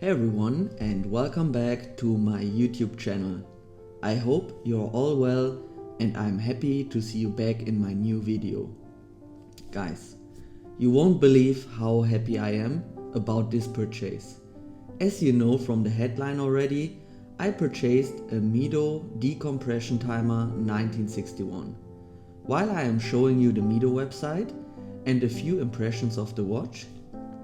Hey everyone, and welcome back to my YouTube channel. I hope you're all well and I'm happy to see you back in my new video. Guys, you won't believe how happy I am about this purchase. As you know from the headline already, I purchased a Mido decompression timer 1961. While I am showing you the Mido website and a few impressions of the watch,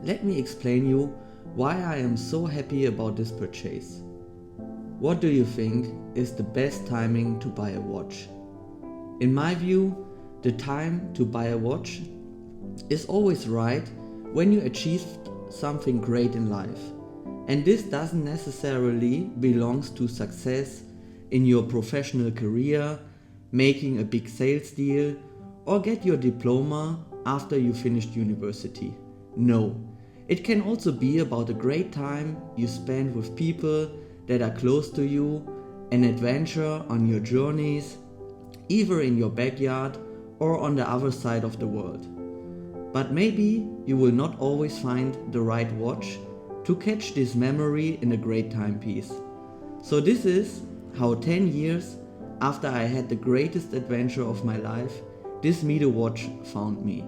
let me explain you why I am so happy about this purchase. What do you think is the best timing to buy a watch? In my view, the time to buy a watch is always right when you achieve something great in life. And this doesn't necessarily belongs to success in your professional career, making a big sales deal, or get your diploma after you finished university. No, it can also be about a great time you spend with people that are close to you, an adventure on your journeys, either in your backyard or on the other side of the world. But maybe you will not always find the right watch to catch this memory in a great timepiece. So this is how 10 years after I had the greatest adventure of my life, this Mido watch found me.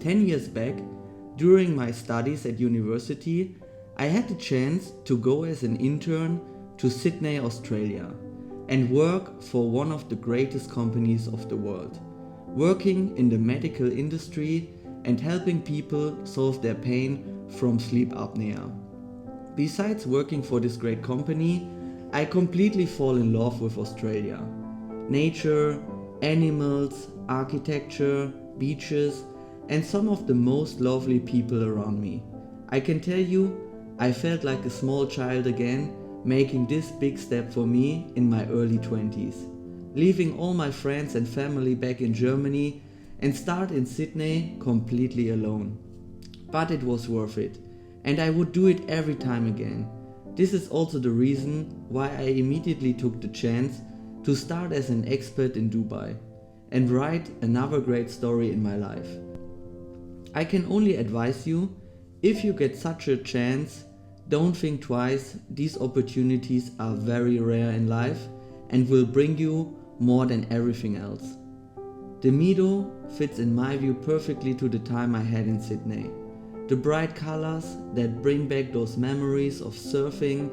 Ten years back, during my studies at university, I had the chance to go as an intern to Sydney, Australia, and work for one of the greatest companies of the world, working in the medical industry and helping people solve their pain from sleep apnea. Besides working for this great company, I completely fall in love with Australia. Nature, animals, architecture, beaches, and some of the most lovely people around me. I can tell you, I felt like a small child again, making this big step for me in my early 20s. Leaving all my friends and family back in Germany and start in Sydney completely alone. But it was worth it, and I would do it every time again. This is also the reason why I immediately took the chance to start as an expat in Dubai and write another great story in my life. I can only advise you, if you get such a chance, don't think twice. These opportunities are very rare in life and will bring you more than everything else. The Mido fits in my view perfectly to the time I had in Sydney. The bright colors that bring back those memories of surfing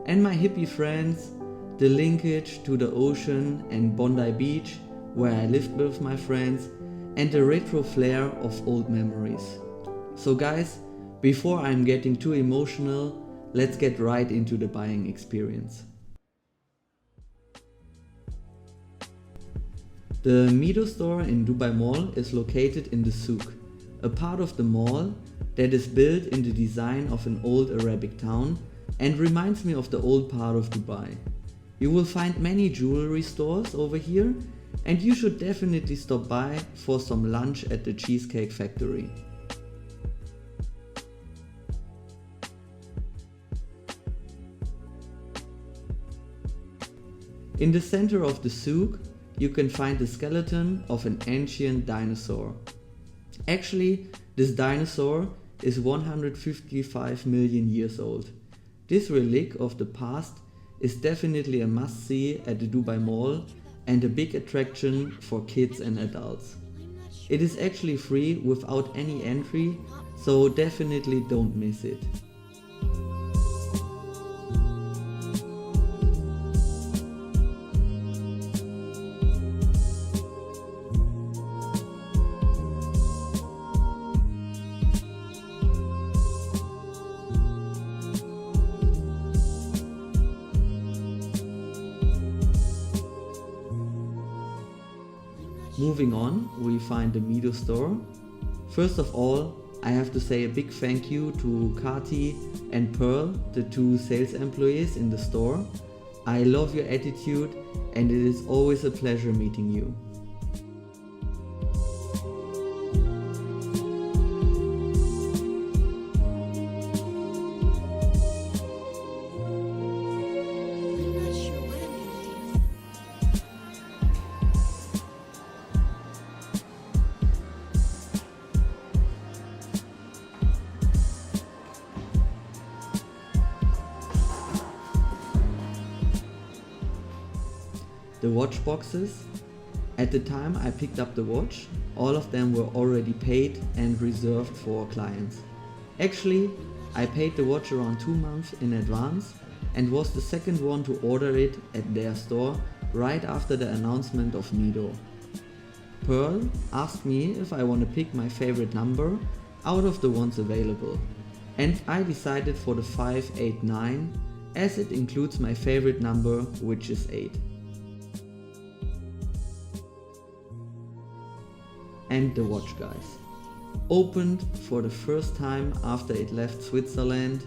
and my hippie friends, the linkage to the ocean and Bondi Beach where I lived with my friends, and the retro flair of old memories. So guys, before I'm getting too emotional, let's get right into the buying experience. The Mido store in Dubai Mall is located in the souk, a part of the mall that is built in the design of an old Arabic town and reminds me of the old part of Dubai. You will find many jewelry stores over here, and you should definitely stop by for some lunch at the Cheesecake Factory. In the center of the souk, you can find the skeleton of an ancient dinosaur. Actually, this dinosaur is 155 million years old. This relic of the past is definitely a must-see at the Dubai Mall and a big attraction for kids and adults. It is actually free without any entry, so definitely don't miss it. Moving on, we find the Mido store. First of all, I have to say a big thank you to Kati and Pearl, the two sales employees in the store. I love your attitude and it is always a pleasure meeting you. the watch boxes. At the time I picked up the watch, all of them were already paid and reserved for clients. Actually, I paid the watch around 2 months in advance and was the second one to order it at their store right after the announcement of Mido. Pearl asked me if I want to pick my favorite number out of the ones available, and I decided for the 589 as it includes my favorite number, which is 8. And the watch, guys. Opened for the first time after it left Switzerland.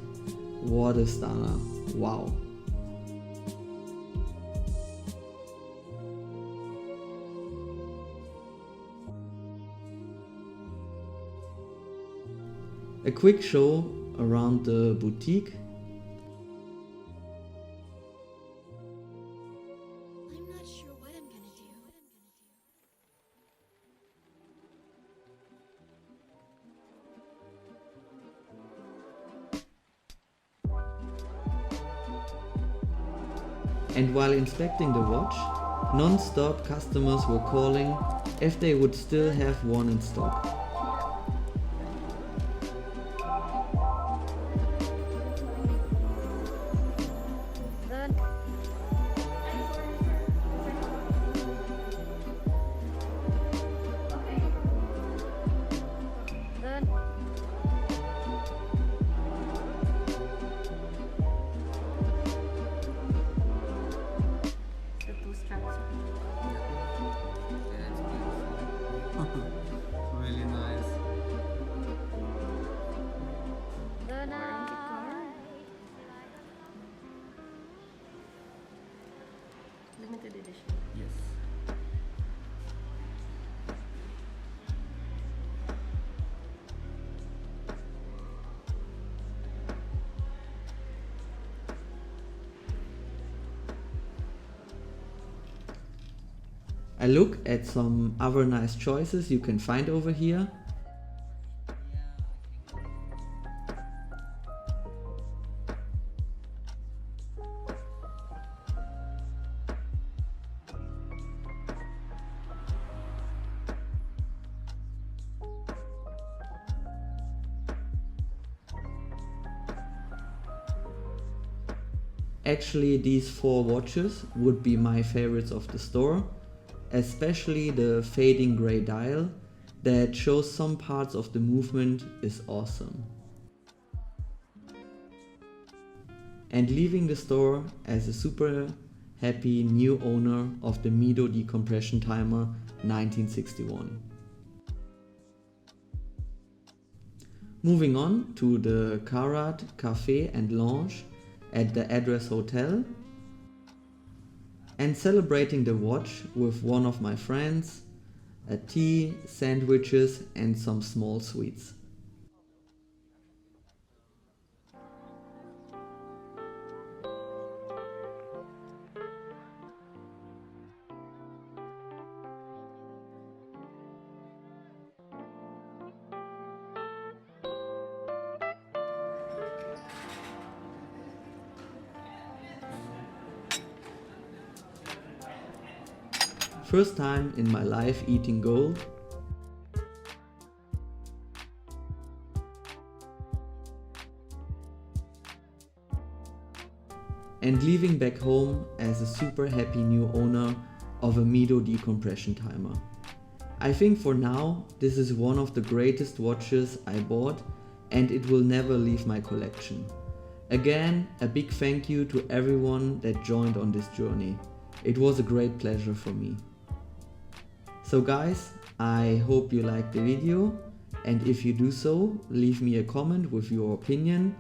What a stunner. Wow. A quick show around the boutique. I'm not sure what I'm gonna do. And while inspecting the watch, non-stop customers were calling if they would still have one in stock. The two straps. Yeah, it's beautiful. Really nice. Limited edition. Yes. I look at some other nice choices you can find over here. Actually, these 4 watches would be my favorites of the store, especially the fading grey dial that shows some parts of the movement is awesome. And leaving the store as a super happy new owner of the Mido decompression timer 1961. Moving on to the Karat Cafe and Lounge at the Address Hotel, and celebrating the watch with one of my friends, a tea, sandwiches and some small sweets. First time in my life eating gold. And leaving back home as a super happy new owner of a Mido decompression timer. I think for now this is one of the greatest watches I bought and it will never leave my collection. Again, a big thank you to everyone that joined on this journey. It was a great pleasure for me. So guys, I hope you liked the video, and if you do so, leave me a comment with your opinion.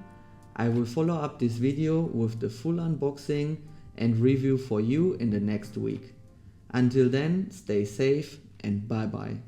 I will follow up this video with the full unboxing and review for you in the next week. Until then, stay safe and bye bye.